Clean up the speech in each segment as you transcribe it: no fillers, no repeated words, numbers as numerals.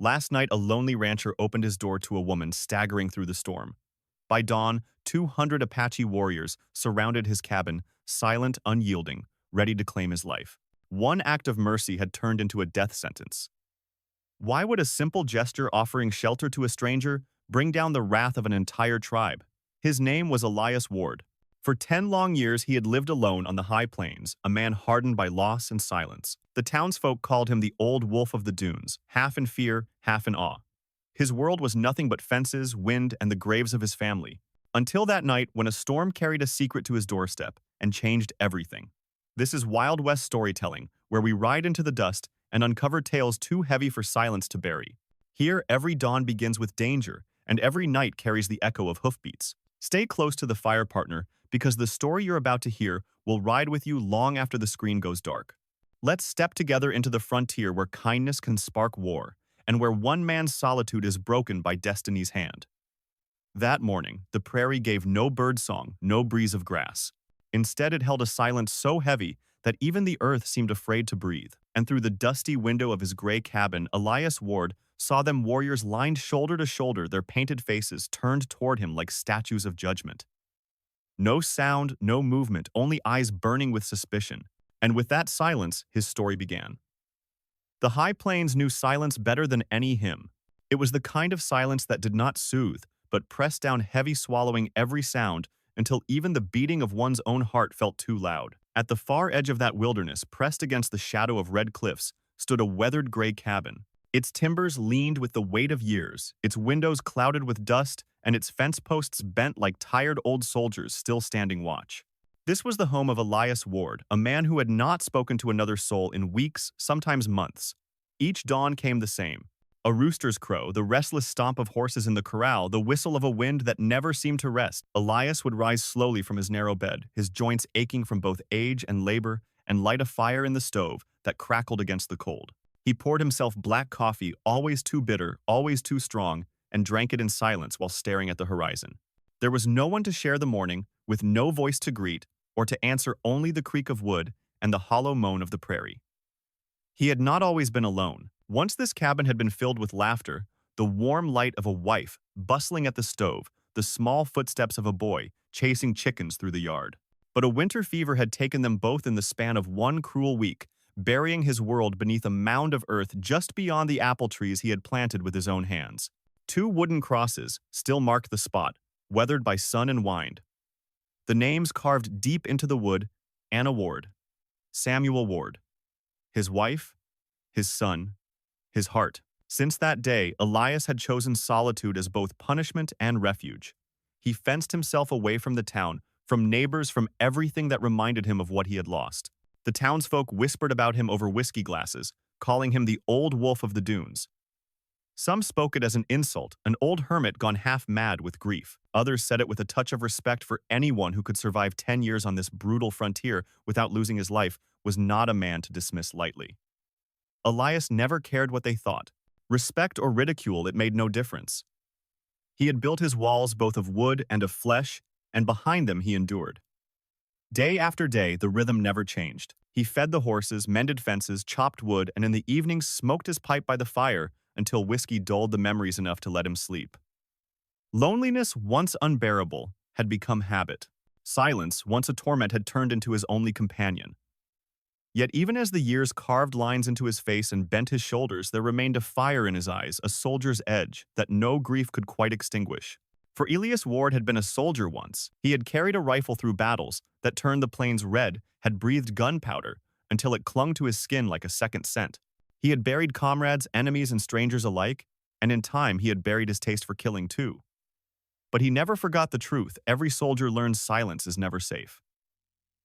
Last night, a lonely rancher opened his door to a woman staggering through the storm. By dawn, 200 Apache warriors surrounded his cabin, silent, unyielding, ready to claim his life. One act of mercy had turned into a death sentence. Why would a simple gesture offering shelter to a stranger bring down the wrath of an entire tribe? His name was Elias Ward. For 10 long years, he had lived alone on the high plains, a man hardened by loss and silence. The townsfolk called him the Old Wolf of the Dunes, half in fear, half in awe. His world was nothing but fences, wind, and the graves of his family. Until that night when a storm carried a secret to his doorstep and changed everything. This is Wild West storytelling, where we ride into the dust and uncover tales too heavy for silence to bury. Here, every dawn begins with danger, and every night carries the echo of hoofbeats. Stay close to the fire, partner, because the story you're about to hear will ride with you long after the screen goes dark. Let's step together into the frontier where kindness can spark war, and where one man's solitude is broken by destiny's hand. That morning, the prairie gave no bird song, no breeze of grass. Instead, it held a silence so heavy that even the earth seemed afraid to breathe. And through the dusty window of his gray cabin, Elias Ward saw them warriors lined shoulder to shoulder, their painted faces turned toward him like statues of judgment. No sound, no movement, only eyes burning with suspicion. And with that silence, his story began. The High Plains knew silence better than any hymn. It was the kind of silence that did not soothe, but pressed down heavy, swallowing every sound until even the beating of one's own heart felt too loud. At the far edge of that wilderness, pressed against the shadow of red cliffs, stood a weathered gray cabin. Its timbers leaned with the weight of years, its windows clouded with dust, and its fence posts bent like tired old soldiers still standing watch. This was the home of Elias Ward, a man who had not spoken to another soul in weeks, sometimes months. Each dawn came the same. A rooster's crow, the restless stomp of horses in the corral, the whistle of a wind that never seemed to rest. Elias would rise slowly from his narrow bed, his joints aching from both age and labor, and light a fire in the stove that crackled against the cold. He poured himself black coffee, always too bitter, always too strong, and drank it in silence while staring at the horizon. There was no one to share the morning, with no voice to greet, or to answer only the creak of wood and the hollow moan of the prairie. He had not always been alone. Once this cabin had been filled with laughter, the warm light of a wife bustling at the stove, the small footsteps of a boy chasing chickens through the yard. But a winter fever had taken them both in the span of one cruel week, burying his world beneath a mound of earth just beyond the apple trees he had planted with his own hands. 2 wooden crosses still marked the spot, weathered by sun and wind. The names carved deep into the wood: Anna Ward, Samuel Ward. His wife, his son, his heart. Since that day, Elias had chosen solitude as both punishment and refuge. He fenced himself away from the town, from neighbors, from everything that reminded him of what he had lost. The townsfolk whispered about him over whiskey glasses, calling him the Old Wolf of the Dunes. Some spoke it as an insult, an old hermit gone half mad with grief. Others said it with a touch of respect, for anyone who could survive 10 years on this brutal frontier without losing his life was not a man to dismiss lightly. Elias never cared what they thought. Respect or ridicule, it made no difference. He had built his walls both of wood and of flesh, and behind them he endured. Day after day, the rhythm never changed. He fed the horses, mended fences, chopped wood, and in the evenings smoked his pipe by the fire until whiskey dulled the memories enough to let him sleep. Loneliness, once unbearable, had become habit. Silence, once a torment, had turned into his only companion. Yet even as the years carved lines into his face and bent his shoulders, there remained a fire in his eyes, a soldier's edge, that no grief could quite extinguish. For Elias Ward had been a soldier once. He had carried a rifle through battles that turned the plains red, had breathed gunpowder until it clung to his skin like a second scent. He had buried comrades, enemies, and strangers alike, and in time he had buried his taste for killing too. But he never forgot the truth. Every soldier learns silence is never safe.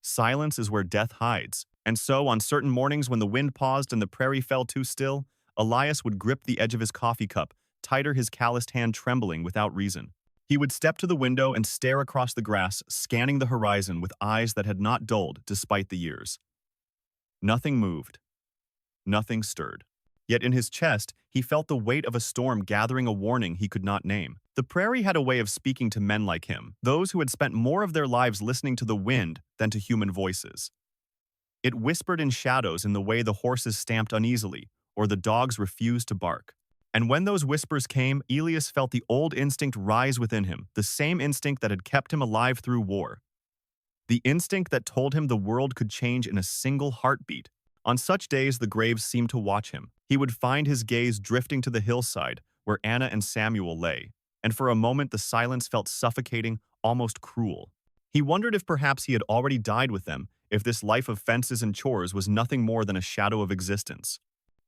Silence is where death hides. And so, on certain mornings when the wind paused and the prairie fell too still, Elias would grip the edge of his coffee cup, tighter, his calloused hand trembling without reason. He would step to the window and stare across the grass, scanning the horizon with eyes that had not dulled despite the years. Nothing moved. Nothing stirred. Yet in his chest, he felt the weight of a storm gathering, a warning he could not name. The prairie had a way of speaking to men like him, those who had spent more of their lives listening to the wind than to human voices. It whispered in shadows in the way the horses stamped uneasily, or the dogs refused to bark. And when those whispers came, Elias felt the old instinct rise within him, the same instinct that had kept him alive through war. The instinct that told him the world could change in a single heartbeat. On such days, the graves seemed to watch him. He would find his gaze drifting to the hillside, where Anna and Samuel lay, and for a moment the silence felt suffocating, almost cruel. He wondered if perhaps he had already died with them, if this life of fences and chores was nothing more than a shadow of existence.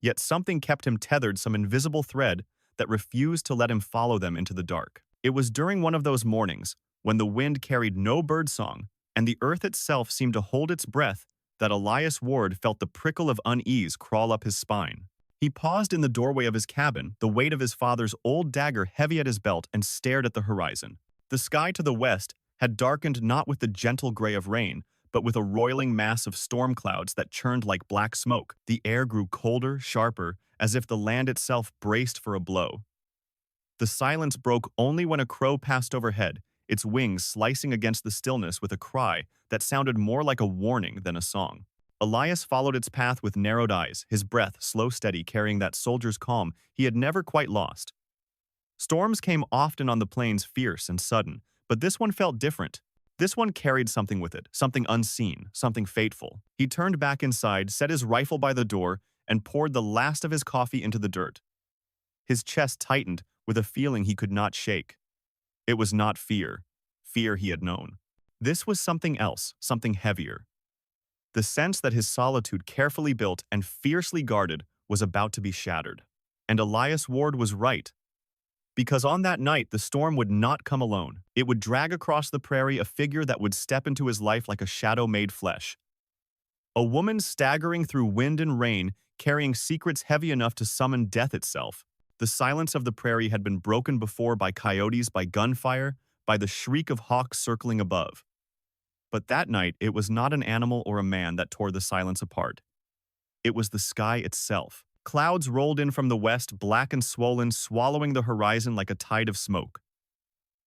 Yet something kept him tethered, some invisible thread that refused to let him follow them into the dark. It was during one of those mornings, when the wind carried no birdsong, and the earth itself seemed to hold its breath, that Elias Ward felt the prickle of unease crawl up his spine. He paused in the doorway of his cabin, the weight of his father's old dagger heavy at his belt, and stared at the horizon. The sky to the west had darkened not with the gentle gray of rain, but with a roiling mass of storm clouds that churned like black smoke. The air grew colder, sharper, as if the land itself braced for a blow. The silence broke only when a crow passed overhead, its wings slicing against the stillness with a cry that sounded more like a warning than a song. Elias followed its path with narrowed eyes, his breath slow steady, carrying that soldier's calm he had never quite lost. Storms came often on the plains, fierce and sudden, but this one felt different. This one carried something with it, something unseen, something fateful. He turned back inside, set his rifle by the door, and poured the last of his coffee into the dirt. His chest tightened with a feeling he could not shake. It was not fear. Fear he had known. This was something else, something heavier. The sense that his solitude, carefully built and fiercely guarded, was about to be shattered. And Elias Ward was right. Because on that night, the storm would not come alone. It would drag across the prairie a figure that would step into his life like a shadow made flesh. A woman staggering through wind and rain, carrying secrets heavy enough to summon death itself. The silence of the prairie had been broken before by coyotes, by gunfire, by the shriek of hawks circling above. But that night, it was not an animal or a man that tore the silence apart. It was the sky itself. Clouds rolled in from the west, black and swollen, swallowing the horizon like a tide of smoke.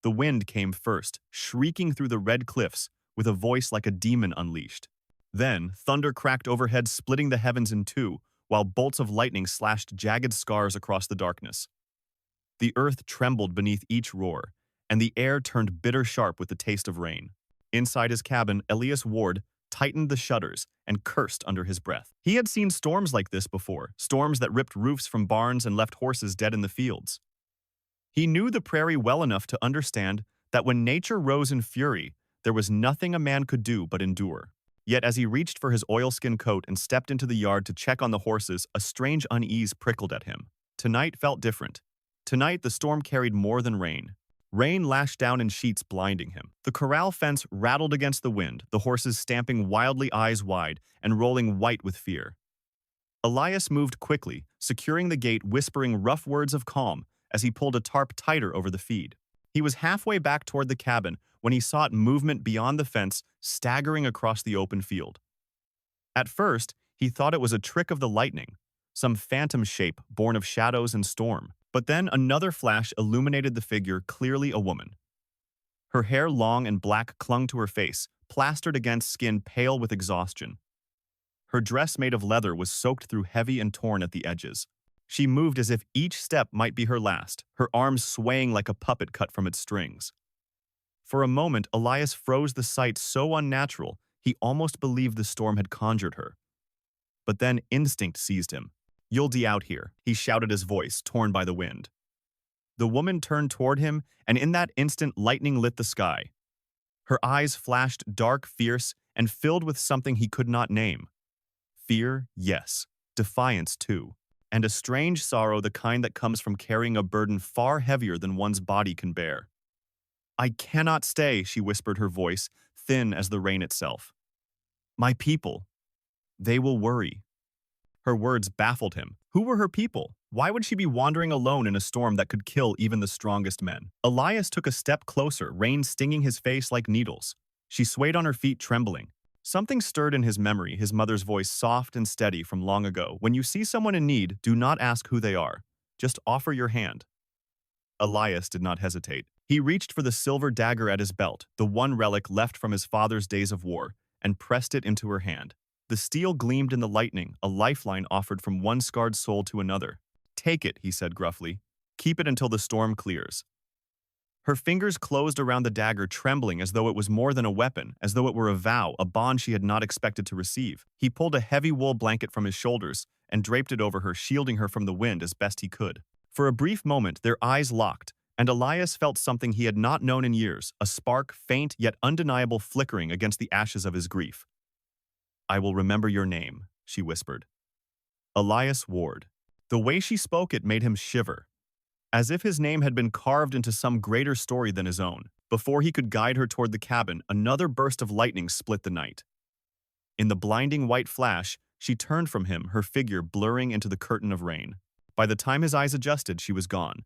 The wind came first, shrieking through the red cliffs, with a voice like a demon unleashed. Then, thunder cracked overhead, splitting the heavens in two, while bolts of lightning slashed jagged scars across the darkness. The earth trembled beneath each roar, and the air turned bitter sharp with the taste of rain. Inside his cabin, Elias Ward tightened the shutters and cursed under his breath. He had seen storms like this before, storms that ripped roofs from barns and left horses dead in the fields. He knew the prairie well enough to understand that when nature rose in fury, there was nothing a man could do but endure. Yet as he reached for his oilskin coat and stepped into the yard to check on the horses, a strange unease prickled at him. Tonight felt different. Tonight the storm carried more than rain. Rain lashed down in sheets, blinding him. The corral fence rattled against the wind, the horses stamping wildly, eyes wide, and rolling white with fear. Elias moved quickly, securing the gate, whispering rough words of calm as he pulled a tarp tighter over the feed. He was halfway back toward the cabin when he saw movement beyond the fence, staggering across the open field. At first, he thought it was a trick of the lightning, some phantom shape born of shadows and storm. But then another flash illuminated the figure, clearly a woman. Her hair, long and black, clung to her face, plastered against skin pale with exhaustion. Her dress, made of leather, was soaked through, heavy and torn at the edges. She moved as if each step might be her last, her arms swaying like a puppet cut from its strings. For a moment, Elias froze, the sight so unnatural, he almost believed the storm had conjured her. But then instinct seized him. "You'll die out here," he shouted, his voice torn by the wind. The woman turned toward him, and in that instant lightning lit the sky. Her eyes flashed dark, fierce, and filled with something he could not name. Fear, yes. Defiance, too. And a strange sorrow, the kind that comes from carrying a burden far heavier than one's body can bear. "I cannot stay," she whispered, her voice thin as the rain itself. "My people. They will worry." Her words baffled him. Who were her people? Why would she be wandering alone in a storm that could kill even the strongest men? Elias took a step closer, rain stinging his face like needles. She swayed on her feet, trembling. Something stirred in his memory, his mother's voice, soft and steady from long ago. "When you see someone in need, do not ask who they are. Just offer your hand." Elias did not hesitate. He reached for the silver dagger at his belt, the one relic left from his father's days of war, and pressed it into her hand. The steel gleamed in the lightning, a lifeline offered from one scarred soul to another. Take it, he said gruffly. Keep it until the storm clears. Her fingers closed around the dagger, trembling as though it was more than a weapon, as though it were a vow, a bond she had not expected to receive. He pulled a heavy wool blanket from his shoulders and draped it over her, shielding her from the wind as best he could. For a brief moment, their eyes locked, and Elias felt something he had not known in years, a spark, faint yet undeniable, flickering against the ashes of his grief. I will remember your name, she whispered. Elias Ward. The way she spoke it made him shiver, as if his name had been carved into some greater story than his own. Before he could guide her toward the cabin, another burst of lightning split the night. In the blinding white flash, she turned from him, her figure blurring into the curtain of rain. By the time his eyes adjusted, she was gone.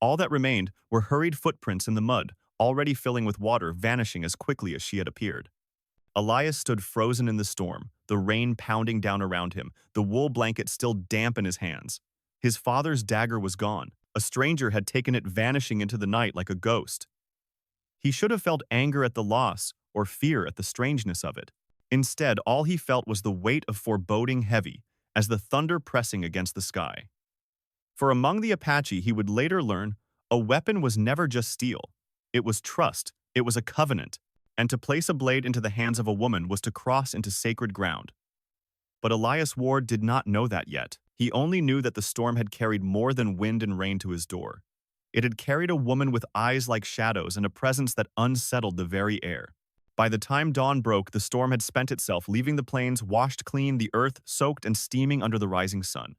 All that remained were hurried footprints in the mud, already filling with water, vanishing as quickly as she had appeared. Elias stood frozen in the storm, the rain pounding down around him, the wool blanket still damp in his hands. His father's dagger was gone. A stranger had taken it, vanishing into the night like a ghost. He should have felt anger at the loss or fear at the strangeness of it. Instead, all he felt was the weight of foreboding, heavy as the thunder pressing against the sky. For among the Apache, he would later learn, a weapon was never just steel. It was trust, it was a covenant, and to place a blade into the hands of a woman was to cross into sacred ground. But Elias Ward did not know that yet. He only knew that the storm had carried more than wind and rain to his door. It had carried a woman with eyes like shadows and a presence that unsettled the very air. By the time dawn broke, the storm had spent itself, leaving the plains washed clean, the earth soaked and steaming under the rising sun.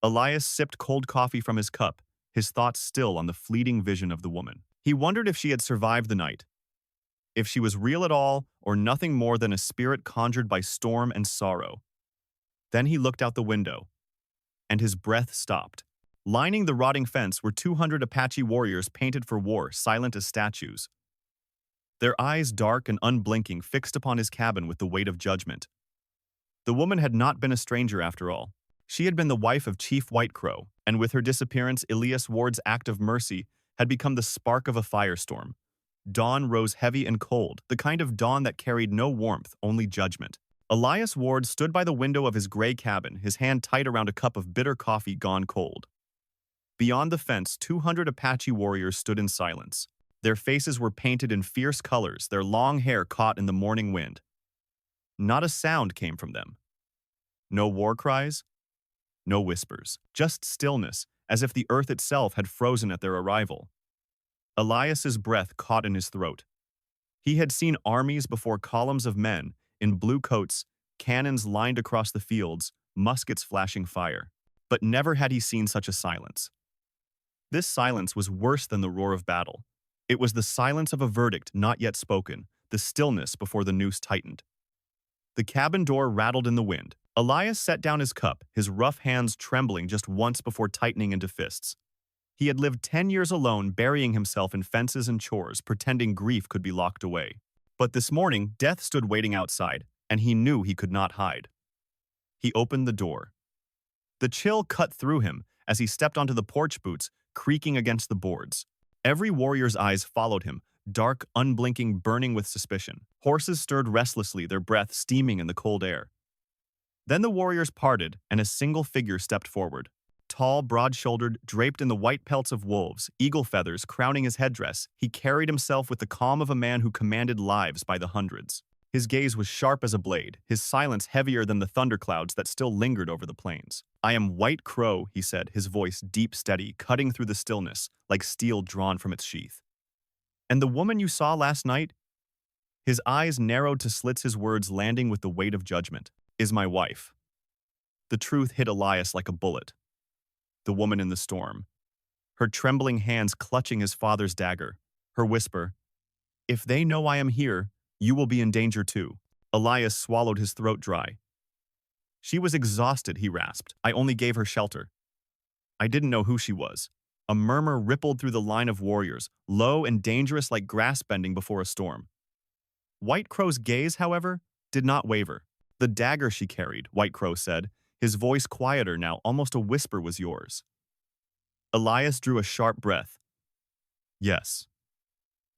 Elias sipped cold coffee from his cup, his thoughts still on the fleeting vision of the woman. He wondered if she had survived the night, if she was real at all or nothing more than a spirit conjured by storm and sorrow. Then he looked out the window, and his breath stopped. Lining the rotting fence were 200 Apache warriors painted for war, silent as statues. Their eyes, dark and unblinking, fixed upon his cabin with the weight of judgment. The woman had not been a stranger after all. She had been the wife of Chief White Crow, and with her disappearance, Elias Ward's act of mercy had become the spark of a firestorm. Dawn rose heavy and cold, the kind of dawn that carried no warmth, only judgment. Elias Ward stood by the window of his gray cabin, his hand tight around a cup of bitter coffee gone cold. Beyond the fence, 200 Apache warriors stood in silence. Their faces were painted in fierce colors, their long hair caught in the morning wind. Not a sound came from them. No war cries, no whispers, just stillness, as if the earth itself had frozen at their arrival. Elias's breath caught in his throat. He had seen armies before, columns of men in blue coats, cannons lined across the fields, muskets flashing fire. But never had he seen such a silence. This silence was worse than the roar of battle. It was the silence of a verdict not yet spoken, the stillness before the noose tightened. The cabin door rattled in the wind. Elias set down his cup, his rough hands trembling just once before tightening into fists. He had lived 10 years alone, burying himself in fences and chores, pretending grief could be locked away. But this morning, death stood waiting outside, and he knew he could not hide. He opened the door. The chill cut through him as he stepped onto the porch boots, creaking against the boards. Every warrior's eyes followed him, dark, unblinking, burning with suspicion. Horses stirred restlessly, their breath steaming in the cold air. Then the warriors parted, and a single figure stepped forward. Tall, broad-shouldered, draped in the white pelts of wolves, eagle feathers crowning his headdress, he carried himself with the calm of a man who commanded lives by the hundreds. His gaze was sharp as a blade, his silence heavier than the thunderclouds that still lingered over the plains. "I am White Crow," he said, his voice deep, steady, cutting through the stillness like steel drawn from its sheath. "And the woman you saw last night?" His eyes narrowed to slits, his words landing with the weight of judgment. "Is my wife." The truth hit Elias like a bullet. The woman in the storm. Her trembling hands clutching his father's dagger. Her whisper, "If they know I am here, you will be in danger too." Elias swallowed, his throat dry. "She was exhausted," he rasped. "I only gave her shelter." "I didn't know who she was." A murmur rippled through the line of warriors, low and dangerous like grass bending before a storm. White Crow's gaze, however, did not waver. "The dagger she carried," White Crow said, his voice quieter now, almost a whisper, "was yours." Elias drew a sharp breath. "Yes.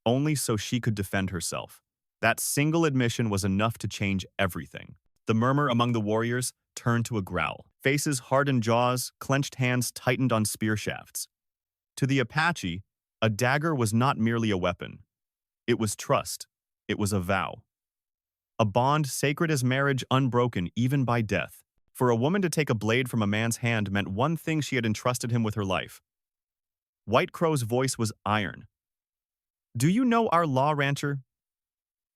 Only so she could defend herself." That single admission was enough to change everything. The murmur among the warriors turned to a growl. Faces hardened jaws, clenched hands tightened on spear shafts. To the Apache, a dagger was not merely a weapon. It was trust. It was a vow. A bond sacred as marriage, unbroken even by death. For a woman to take a blade from a man's hand meant one thing: she had entrusted him with her life. White Crow's voice was iron. "Do you know our law, rancher?"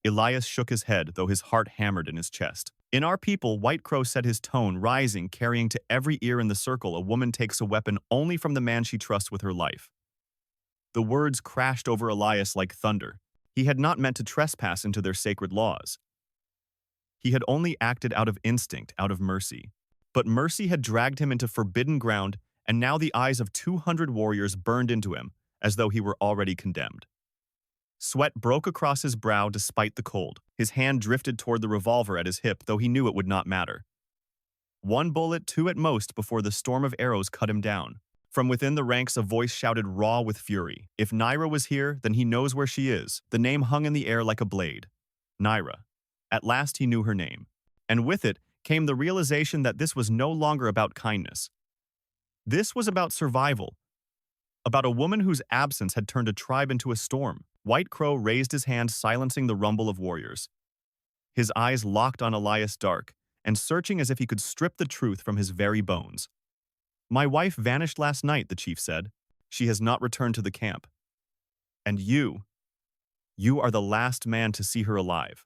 Elias shook his head, though his heart hammered in his chest. "In our people," White Crow said, his tone rising, carrying to every ear in the circle, "a woman takes a weapon only from the man she trusts with her life." The words crashed over Elias like thunder. He had not meant to trespass into their sacred laws. He had only acted out of instinct, out of mercy. But mercy had dragged him into forbidden ground, and now the eyes of 200 warriors burned into him, as though he were already condemned. Sweat broke across his brow despite the cold. His hand drifted toward the revolver at his hip, though he knew it would not matter. One bullet, two at most, before the storm of arrows cut him down. From within the ranks, a voice shouted, raw with fury. If Naira was here, then he knows where she is. The name hung in the air like a blade. Naira. At last he knew her name. And with it came the realization that this was no longer about kindness. This was about survival. About a woman whose absence had turned a tribe into a storm. White Crow raised his hand, silencing the rumble of warriors. His eyes locked on Elias, dark and searching as if he could strip the truth from his very bones. "My wife vanished last night," the chief said. "She has not returned to the camp. And you are the last man to see her alive."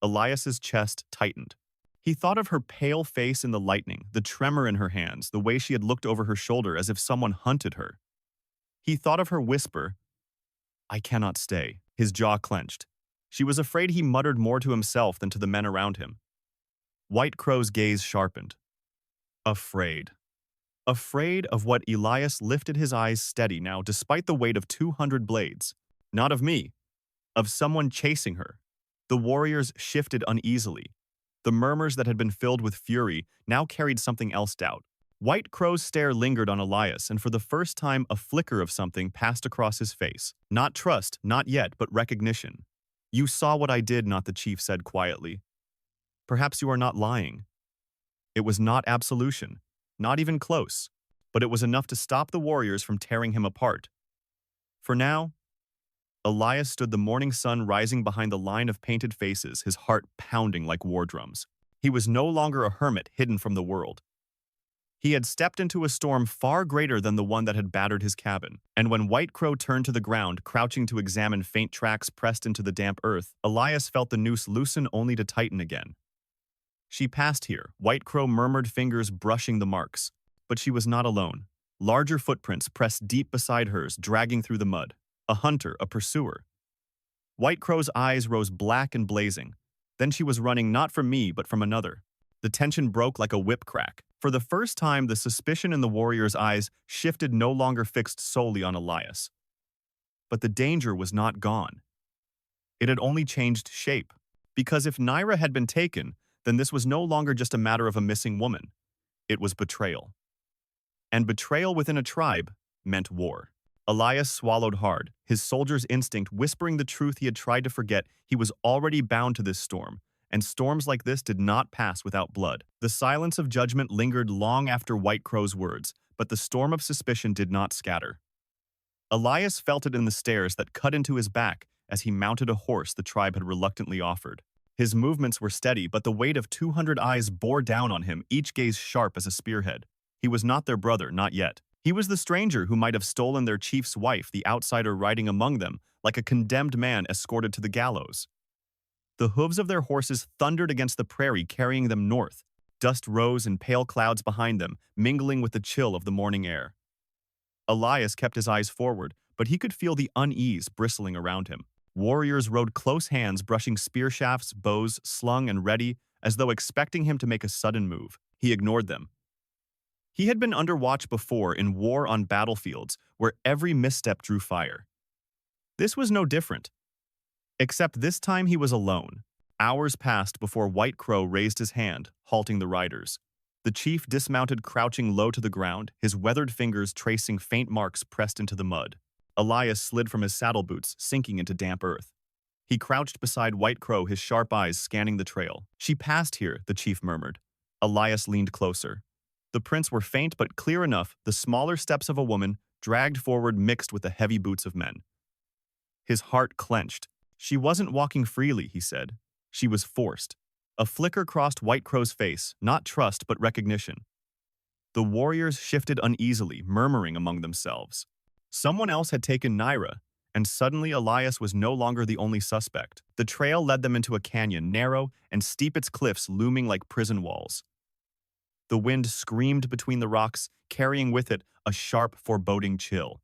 Elias's chest tightened. He thought of her pale face in the lightning, the tremor in her hands, the way she had looked over her shoulder as if someone hunted her. He thought of her whisper, "I cannot stay." His jaw clenched. She was afraid. He muttered more to himself than to the men around him. White Crow's gaze sharpened. Afraid. Afraid of what? Elias lifted his eyes steady now, despite the weight of 200 blades. Not of me. Of someone chasing her. The warriors shifted uneasily. The murmurs that had been filled with fury now carried something else: doubt. White Crow's stare lingered on Elias, and for the first time a flicker of something passed across his face. Not trust, not yet, but recognition. "You saw what I did," not the chief said quietly. "Perhaps you are not lying." It was not absolution, not even close, but it was enough to stop the warriors from tearing him apart. For now, Elias stood, the morning sun rising behind the line of painted faces, his heart pounding like war drums. He was no longer a hermit hidden from the world. He had stepped into a storm far greater than the one that had battered his cabin. And when White Crow turned to the ground, crouching to examine faint tracks pressed into the damp earth, Elias felt the noose loosen only to tighten again. "She passed here," White Crow murmured, fingers brushing the marks. But she was not alone. Larger footprints pressed deep beside hers, dragging through the mud. A hunter, a pursuer. White Crow's eyes rose black and blazing. Then she was running not from me, but from another. The tension broke like a whip crack. For the first time, the suspicion in the warrior's eyes shifted, no longer fixed solely on Elias. But the danger was not gone. It had only changed shape. Because if Naira had been taken, then this was no longer just a matter of a missing woman. It was betrayal. And betrayal within a tribe meant war. Elias swallowed hard, his soldier's instinct whispering the truth he had tried to forget. He was already bound to this storm, and storms like this did not pass without blood. The silence of judgment lingered long after White Crow's words, but the storm of suspicion did not scatter. Elias felt it in the stares that cut into his back as he mounted a horse the tribe had reluctantly offered. His movements were steady, but the weight of 200 eyes bore down on him, each gaze sharp as a spearhead. He was not their brother, not yet. He was the stranger who might have stolen their chief's wife, the outsider riding among them, like a condemned man escorted to the gallows. The hooves of their horses thundered against the prairie, carrying them north. Dust rose in pale clouds behind them, mingling with the chill of the morning air. Elias kept his eyes forward, but he could feel the unease bristling around him. Warriors rode close, hands brushing spear shafts, bows slung and ready, as though expecting him to make a sudden move. He ignored them. He had been under watch before, in war on battlefields, where every misstep drew fire. This was no different. Except this time he was alone. Hours passed before White Crow raised his hand, halting the riders. The chief dismounted, crouching low to the ground, his weathered fingers tracing faint marks pressed into the mud. Elias slid from his saddle boots, sinking into damp earth. He crouched beside White Crow, his sharp eyes scanning the trail. "She passed here," the chief murmured. Elias leaned closer. The prints were faint but clear enough, the smaller steps of a woman dragged forward mixed with the heavy boots of men. His heart clenched. She wasn't walking freely, he said. She was forced. A flicker crossed White Crow's face, not trust but recognition. The warriors shifted uneasily, murmuring among themselves. Someone else had taken Naira, and suddenly Elias was no longer the only suspect. The trail led them into a canyon, narrow and steep, its cliffs looming like prison walls. The wind screamed between the rocks, carrying with it a sharp, foreboding chill.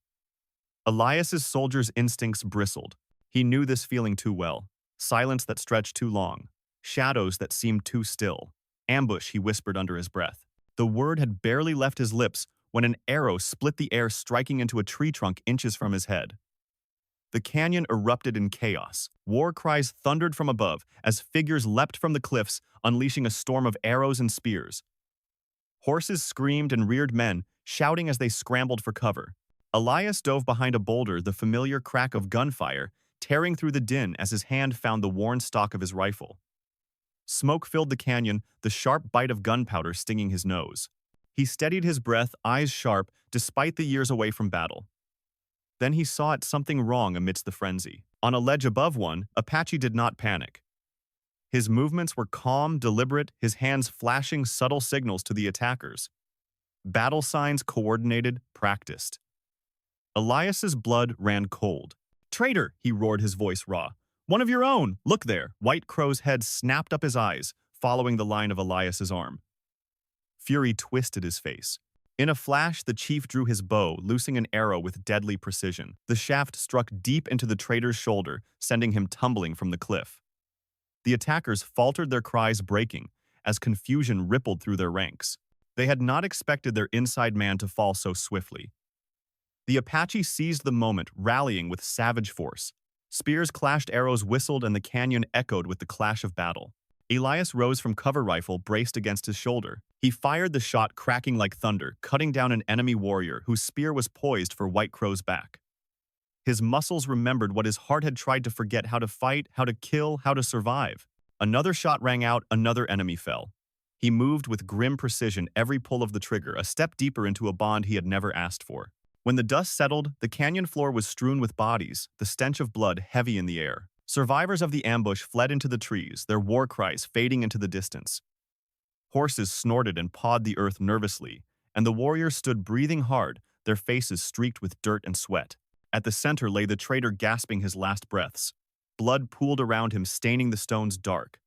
Elias's soldier's instincts bristled. He knew this feeling too well. Silence that stretched too long. Shadows that seemed too still. Ambush, he whispered under his breath. The word had barely left his lips when an arrow split the air, striking into a tree trunk inches from his head. The canyon erupted in chaos. War cries thundered from above as figures leapt from the cliffs, unleashing a storm of arrows and spears. Horses screamed and reared men, shouting as they scrambled for cover. Elias dove behind a boulder, the familiar crack of gunfire tearing through the din as his hand found the worn stock of his rifle. Smoke filled the canyon, the sharp bite of gunpowder stinging his nose. He steadied his breath, eyes sharp, despite the years away from battle. Then he saw something wrong amidst the frenzy. On a ledge above one, Apache did not panic. His movements were calm, deliberate, his hands flashing subtle signals to the attackers. Battle signs coordinated, practiced. Elias's blood ran cold. "Traitor!" he roared, his voice raw. "One of your own! Look there!" White Crow's head snapped up his eyes, following the line of Elias's arm. Fury twisted his face. In a flash, the chief drew his bow, loosing an arrow with deadly precision. The shaft struck deep into the traitor's shoulder, sending him tumbling from the cliff. The attackers faltered, their cries breaking, as confusion rippled through their ranks. They had not expected their inside man to fall so swiftly. The Apache seized the moment, rallying with savage force. Spears clashed, arrows whistled, and the canyon echoed with the clash of battle. Elias rose from cover, rifle braced against his shoulder. He fired, the shot cracking like thunder, cutting down an enemy warrior whose spear was poised for White Crow's back. His muscles remembered what his heart had tried to forget: how to fight, how to kill, how to survive. Another shot rang out, another enemy fell. He moved with grim precision, every pull of the trigger a step deeper into a bond he had never asked for. When the dust settled, the canyon floor was strewn with bodies, the stench of blood heavy in the air. Survivors of the ambush fled into the trees, their war cries fading into the distance. Horses snorted and pawed the earth nervously, and the warriors stood breathing hard, their faces streaked with dirt and sweat. At the center lay the traitor, gasping his last breaths. Blood pooled around him, staining the stones dark.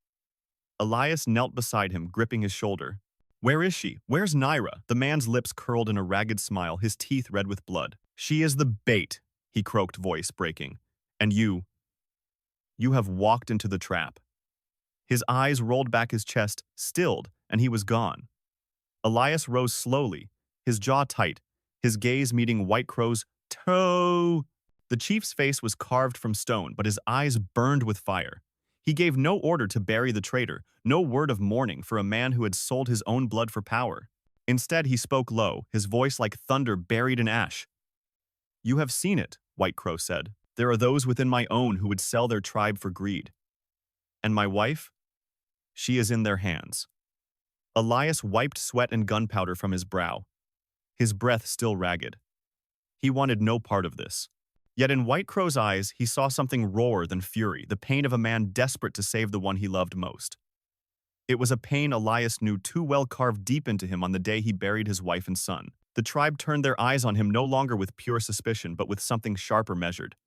Elias knelt beside him, gripping his shoulder. "Where is she? Where's Naira?" The man's lips curled in a ragged smile, his teeth red with blood. "She is the bait," he croaked, voice breaking. "And you have walked into the trap." His eyes rolled back, his chest stilled, and he was gone. Elias rose slowly, his jaw tight, his gaze meeting White Crow's. "Toe!" The chief's face was carved from stone, but his eyes burned with fire. He gave no order to bury the traitor, no word of mourning for a man who had sold his own blood for power. Instead, he spoke low, his voice like thunder buried in ash. "You have seen it," White Crow said. "There are those within my own who would sell their tribe for greed. And my wife? She is in their hands." Elias wiped sweat and gunpowder from his brow, his breath still ragged. He wanted no part of this. Yet in White Crow's eyes, he saw something rawer than fury, the pain of a man desperate to save the one he loved most. It was a pain Elias knew too well, carved deep into him on the day he buried his wife and son. The tribe turned their eyes on him no longer with pure suspicion, but with something sharper measured.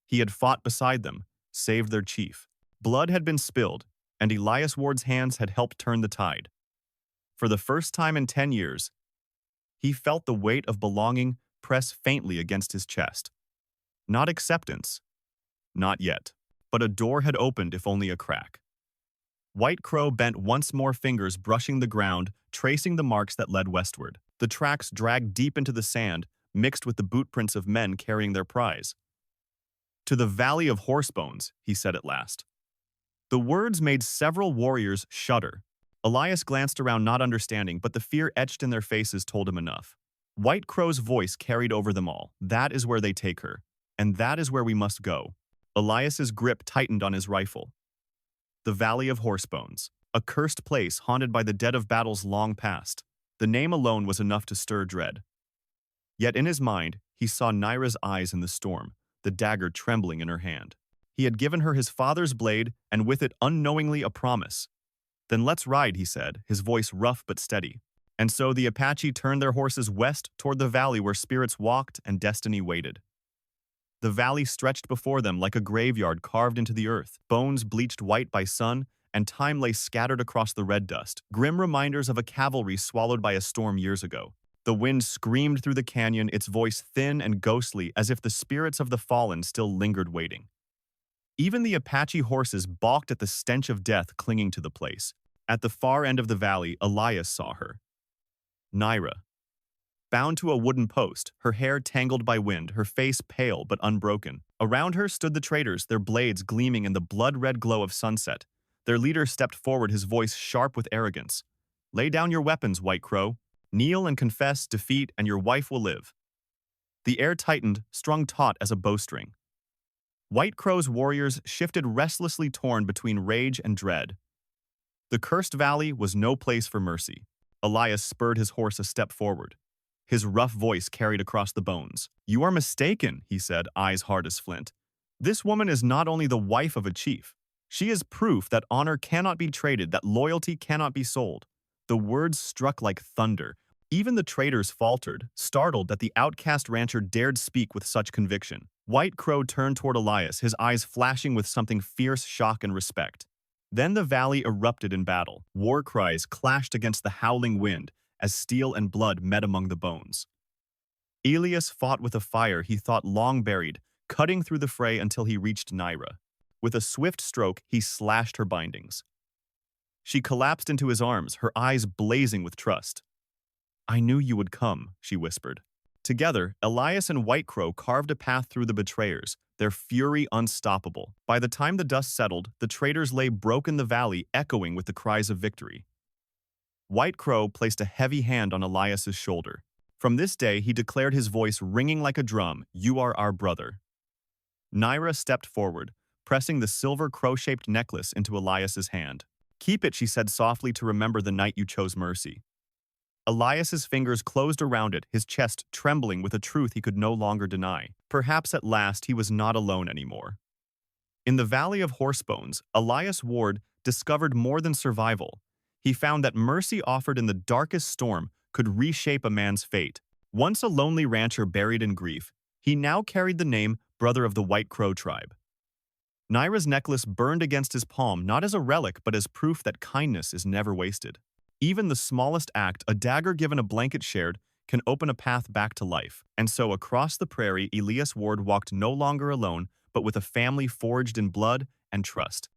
He had fought beside them, saved their chief. Blood had been spilled, and Elias Ward's hands had helped turn the tide. For the first time in 10 years, he felt the weight of belonging press faintly against his chest. Not acceptance. Not yet. But a door had opened, if only a crack. White Crow bent once more, fingers brushing the ground, tracing the marks that led westward. The tracks dragged deep into the sand, mixed with the bootprints of men carrying their prize. "To the Valley of Horsebones," he said at last. The words made several warriors shudder. Elias glanced around, not understanding, but the fear etched in their faces told him enough. White Crow's voice carried over them all. "That is where they take her. And that is where we must go." Elias's grip tightened on his rifle. The Valley of Horsebones, a cursed place haunted by the dead of battles long past. The name alone was enough to stir dread. Yet in his mind, he saw Naira's eyes in the storm, the dagger trembling in her hand. He had given her his father's blade, and with it unknowingly a promise. "Then let's ride," he said, his voice rough but steady. And so the Apache turned their horses west toward the valley where spirits walked and destiny waited. The valley stretched before them like a graveyard carved into the earth, bones bleached white by sun, and time lay scattered across the red dust, grim reminders of a cavalry swallowed by a storm years ago. The wind screamed through the canyon, its voice thin and ghostly, as if the spirits of the fallen still lingered waiting. Even the Apache horses balked at the stench of death clinging to the place. At the far end of the valley, Elias saw her. Naira. Bound to a wooden post, her hair tangled by wind, her face pale but unbroken. Around her stood the traders, their blades gleaming in the blood-red glow of sunset. Their leader stepped forward, his voice sharp with arrogance. "Lay down your weapons, White Crow. Kneel and confess defeat, and your wife will live." The air tightened, strung taut as a bowstring. White Crow's warriors shifted restlessly, torn between rage and dread. The cursed valley was no place for mercy. Elias spurred his horse a step forward. His rough voice carried across the bones. "You are mistaken," he said, eyes hard as flint. "This woman is not only the wife of a chief. She is proof that honor cannot be traded, that loyalty cannot be sold." The words struck like thunder. Even the traders faltered, startled that the outcast rancher dared speak with such conviction. White Crow turned toward Elias, his eyes flashing with something fierce shock and respect. Then the valley erupted in battle. War cries clashed against the howling wind as steel and blood met among the bones. Elias fought with a fire he thought long buried, cutting through the fray until he reached Naira. With a swift stroke, he slashed her bindings. She collapsed into his arms, her eyes blazing with trust. "I knew you would come," she whispered. Together, Elias and White Crow carved a path through the betrayers, their fury unstoppable. By the time the dust settled, the traders lay broke in the valley, echoing with the cries of victory. White Crow placed a heavy hand on Elias's shoulder. From this day, he declared, his voice ringing like a drum, "You are our brother." Naira stepped forward, pressing the silver crow-shaped necklace into Elias's hand. "Keep it," she said softly, "to remember the night you chose mercy." Elias's fingers closed around it, his chest trembling with a truth he could no longer deny. Perhaps at last he was not alone anymore. In the Valley of Horsebones, Elias Ward discovered more than survival. He found that mercy offered in the darkest storm could reshape a man's fate. Once a lonely rancher buried in grief, he now carried the name Brother of the White Crow tribe. Naira's necklace burned against his palm, not as a relic, but as proof that kindness is never wasted. Even the smallest act, a dagger given, a blanket shared, can open a path back to life. And so across the prairie, Elias Ward walked no longer alone, but with a family forged in blood and trust.